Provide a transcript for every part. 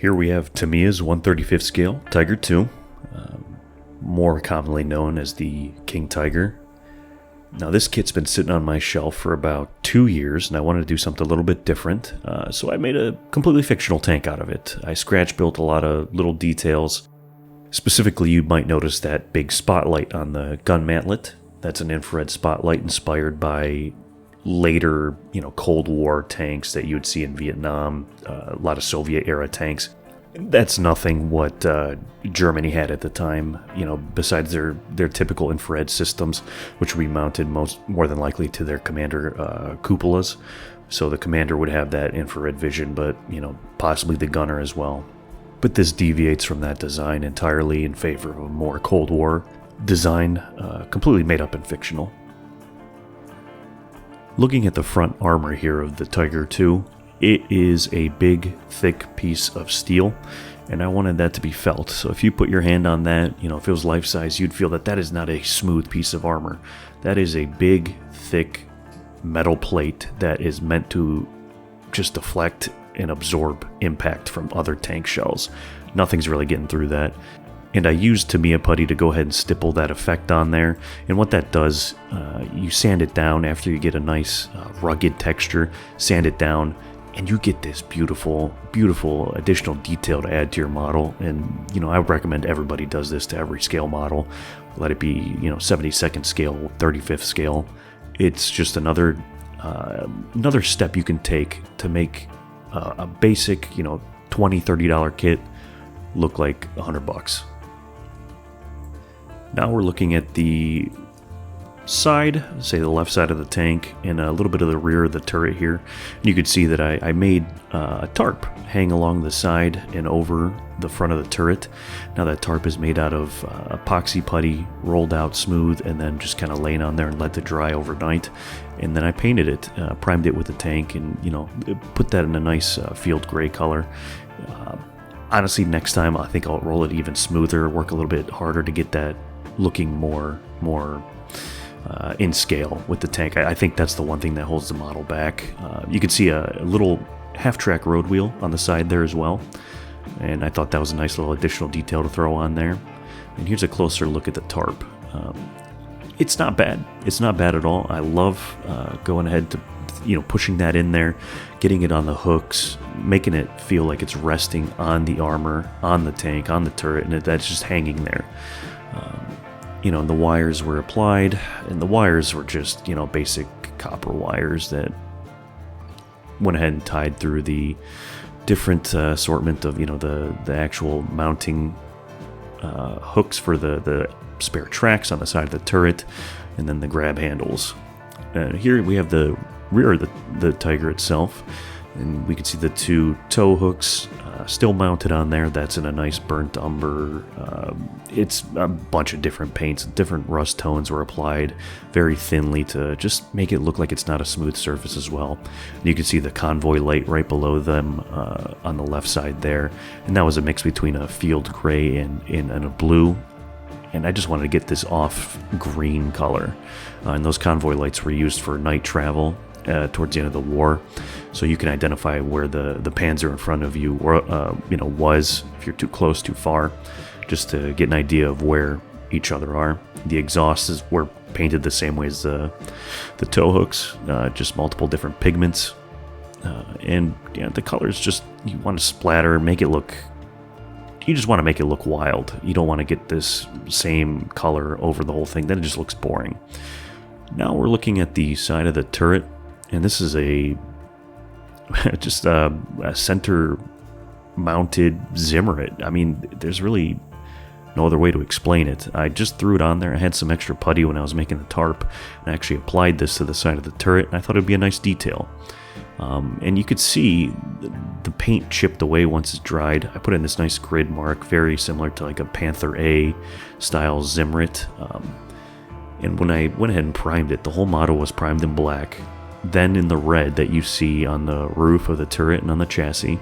Here we have Tamiya's 1/35th scale Tiger II, more commonly known as the King Tiger. Now this kit's been sitting on my shelf for about 2 years, and I wanted to do something a little bit different, so I made a completely fictional tank out of it. I scratch built a lot of little details. Specifically, you might notice that big spotlight on the gun mantlet. That's an infrared spotlight inspired by later, Cold War tanks that you would see in Vietnam, a lot of Soviet-era tanks. That's nothing what Germany had at the time, besides their typical infrared systems, which would be mounted more than likely to their commander cupolas. So the commander would have that infrared vision, but, possibly the gunner as well. But this deviates from that design entirely in favor of a more Cold War design, completely made up and fictional. Looking at the front armor here of the Tiger II, it is a big, thick piece of steel, and I wanted that to be felt. So if you put your hand on that, if it was life-size, you'd feel that is not a smooth piece of armor. That is a big, thick metal plate that is meant to just deflect and absorb impact from other tank shells. Nothing's really getting through that. And I used Tamiya putty to go ahead and stipple that effect on there. And what that does, you sand it down after you get a nice rugged texture, sand it down, and you get this beautiful, beautiful additional detail to add to your model. And, I would recommend everybody does this to every scale model. Let it be, 72nd scale, 35th scale. It's just another step you can take to make a basic, $20, $30 kit look like $100. Now we're looking at the side, say the left side of the tank, and a little bit of the rear of the turret here. And you could see that I made a tarp hang along the side and over the front of the turret. Now that tarp is made out of epoxy putty, rolled out smooth, and then just kind of laying on there and let it dry overnight. And then I painted it, primed it with the tank, and put that in a nice field gray color. Honestly, next time I think I'll roll it even smoother, work a little bit harder to get that looking more in scale with the tank. I think that's the one thing that holds the model back. You can see a little half-track road wheel on the side there as well, and I thought that was a nice little additional detail to throw on there. And here's a closer look at the tarp. It's not bad. It's not bad at all. I love going ahead to pushing that in there, getting it on the hooks, making it feel like it's resting on the armor, on the tank, on the turret, and that's just hanging there. And the wires were applied, and the wires were just, basic copper wires that went ahead and tied through the different assortment of, the actual mounting hooks for the spare tracks on the side of the turret, and then the grab handles. Here we have the rear of the Tiger itself, and we can see the two tow hooks still mounted on there. That's in a nice burnt umber. It's a bunch of different paints, different rust tones were applied very thinly to just make it look like it's not a smooth surface as well. And you can see the convoy light right below them on the left side there, and that was a mix between a field gray and a blue. And I just wanted to get this off green color. And those convoy lights were used for night travel towards the end of the war, so you can identify where the Panzer in front of you was, if you're too close, too far, just to get an idea of where each other are. The exhausts were painted the same way as the tow hooks, just multiple different pigments, and the colors just, you want to splatter and make it look. You just want to make it look wild. You don't want to get this same color over the whole thing. Then it just looks boring. Now we're looking at the side of the turret, and this is just a center-mounted Zimmerit. I mean, there's really no other way to explain it. I just threw it on there. I had some extra putty when I was making the tarp, and I actually applied this to the side of the turret, and I thought it would be a nice detail. And you could see the paint chipped away once it's dried. I put in this nice grid mark, very similar to like a Panther A style Zimmerit. And when I went ahead and primed it, the whole model was primed in black, then in the red that you see on the roof of the turret and on the chassis.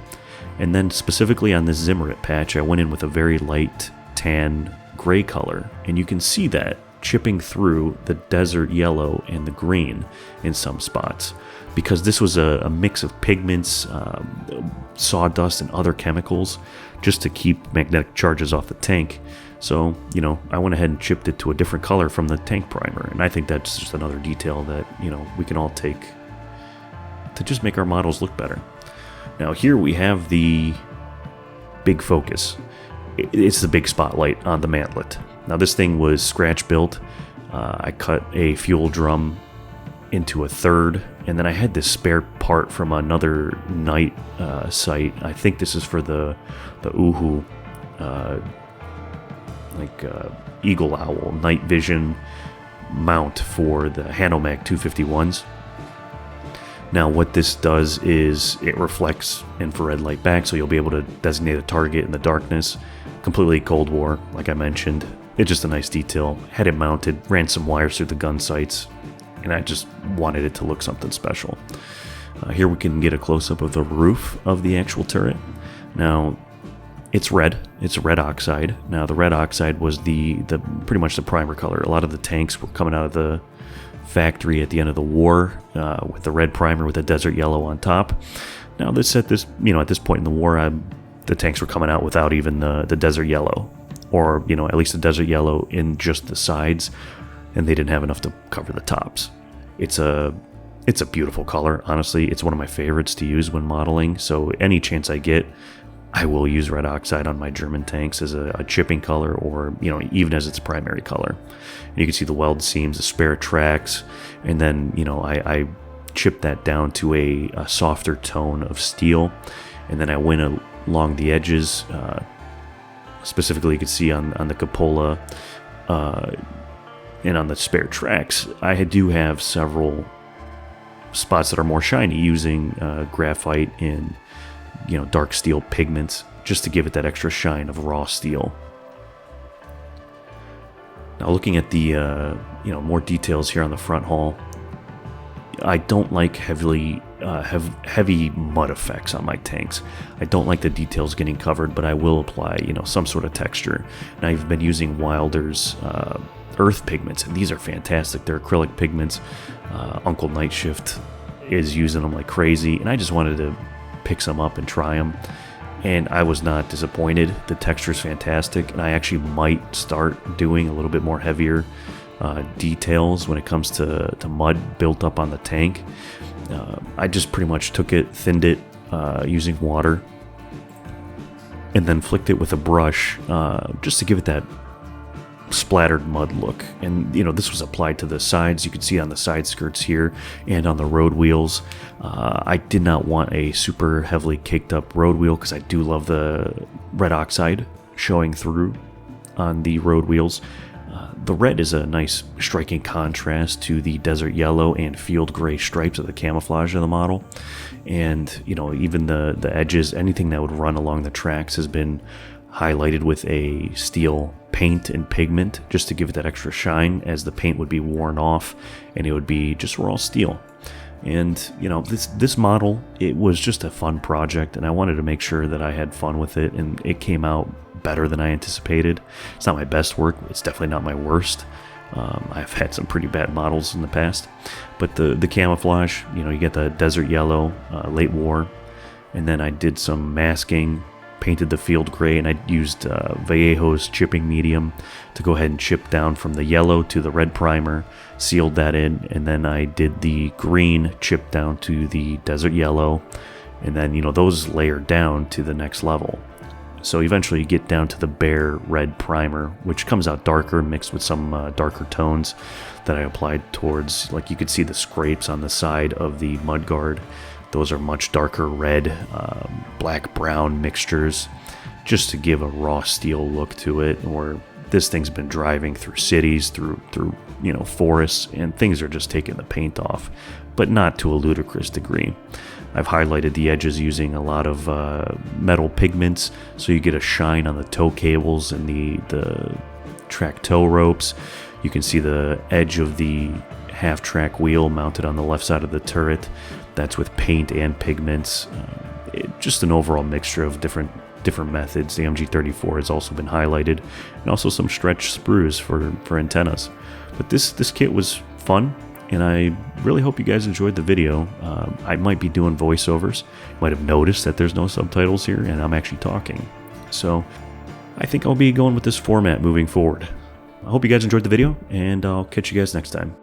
And then specifically on this Zimmerit patch, I went in with a very light tan gray color. And you can see that chipping through the desert yellow and the green in some spots, because this was a mix of pigments, sawdust, and other chemicals just to keep magnetic charges off the tank. So, I went ahead and chipped it to a different color from the tank primer, and I think that's just another detail that, we can all take to just make our models look better. Now here we have the big focus. It's the big spotlight on the mantlet. Now this thing was scratch built. I cut a fuel drum into a third, and then I had this spare part from another night site. I think this is for the Uhu, Eagle Owl night vision mount for the Hanomag 251s. Now what this does is it reflects infrared light back, so you'll be able to designate a target in the darkness. Completely Cold War, like I mentioned. It's just a nice detail. Had it mounted, ran some wires through the gun sights, and I just wanted it to look something special. Here we can get a close-up of the roof of the actual turret. Now, it's red. It's red oxide. Now, the red oxide was the pretty much the primer color. A lot of the tanks were coming out of the factory at the end of the war with the red primer with the desert yellow on top. Now, at this point in the war, the tanks were coming out without even the desert yellow, or at least the desert yellow in just the sides, and they didn't have enough to cover the tops. It's a beautiful color. Honestly, it's one of my favorites to use when modeling. So any chance I get, I will use red oxide on my German tanks as a chipping color, or even as its primary color. And you can see the weld seams, the spare tracks, and then I chipped that down to a softer tone of steel, and then I went along the edges. Specifically, you can see on the cupola and on the spare tracks, I do have several spots that are more shiny using graphite and dark steel pigments just to give it that extra shine of raw steel. Now looking at the more details here on the front hull, I don't like heavy mud effects on my tanks. I don't like the details getting covered, but I will apply some sort of texture. And I've been using Wilder's earth pigments, and these are fantastic. They're acrylic pigments. Uncle Night Shift is using them like crazy, and I just wanted to pick some up and try them, and I was not disappointed. The texture is fantastic, and I actually might start doing a little bit more heavier details when it comes to mud built up on the tank. I just pretty much took it, thinned it using water, and then flicked it with a brush just to give it that splattered mud look. And this was applied to the sides. You can see on the side skirts here and on the road wheels. I did not want a super heavily caked up road wheel because I do love the red oxide showing through on the road wheels. The red is a nice striking contrast to the desert yellow and field gray stripes of the camouflage of the model. And even the edges, anything that would run along the tracks has been highlighted with a steel paint and pigment just to give it that extra shine, as the paint would be worn off and it would be just raw steel. And this model, it was just a fun project, and I wanted to make sure that I had fun with it, and it came out better than I anticipated. It's not my best work. It's definitely not my worst. I've had some pretty bad models in the past, but the camouflage, you get the desert yellow, late war, and then I did some masking, painted the field gray, and I used Vallejo's chipping medium to go ahead and chip down from the yellow to the red primer, sealed that in, and then I did the green chip down to the desert yellow, and then those layered down to the next level. So eventually you get down to the bare red primer, which comes out darker, mixed with some darker tones that I applied towards, like you could see the scrapes on the side of the mudguard. Those are much darker red, black-brown mixtures, just to give a raw steel look to it. Or this thing's been driving through cities, through forests, and things are just taking the paint off, but not to a ludicrous degree. I've highlighted the edges using a lot of metal pigments, so you get a shine on the tow cables and the track tow ropes. You can see the edge of the half-track wheel mounted on the left side of the turret. That's with paint and pigments. Just an overall mixture of different different methods. The MG34 has also been highlighted, and also some stretch sprues for antennas. But this kit was fun, and I really hope you guys enjoyed the video. I might be doing voiceovers. You might have noticed that there's no subtitles here, and I'm actually talking. So I think I'll be going with this format moving forward. I hope you guys enjoyed the video, and I'll catch you guys next time.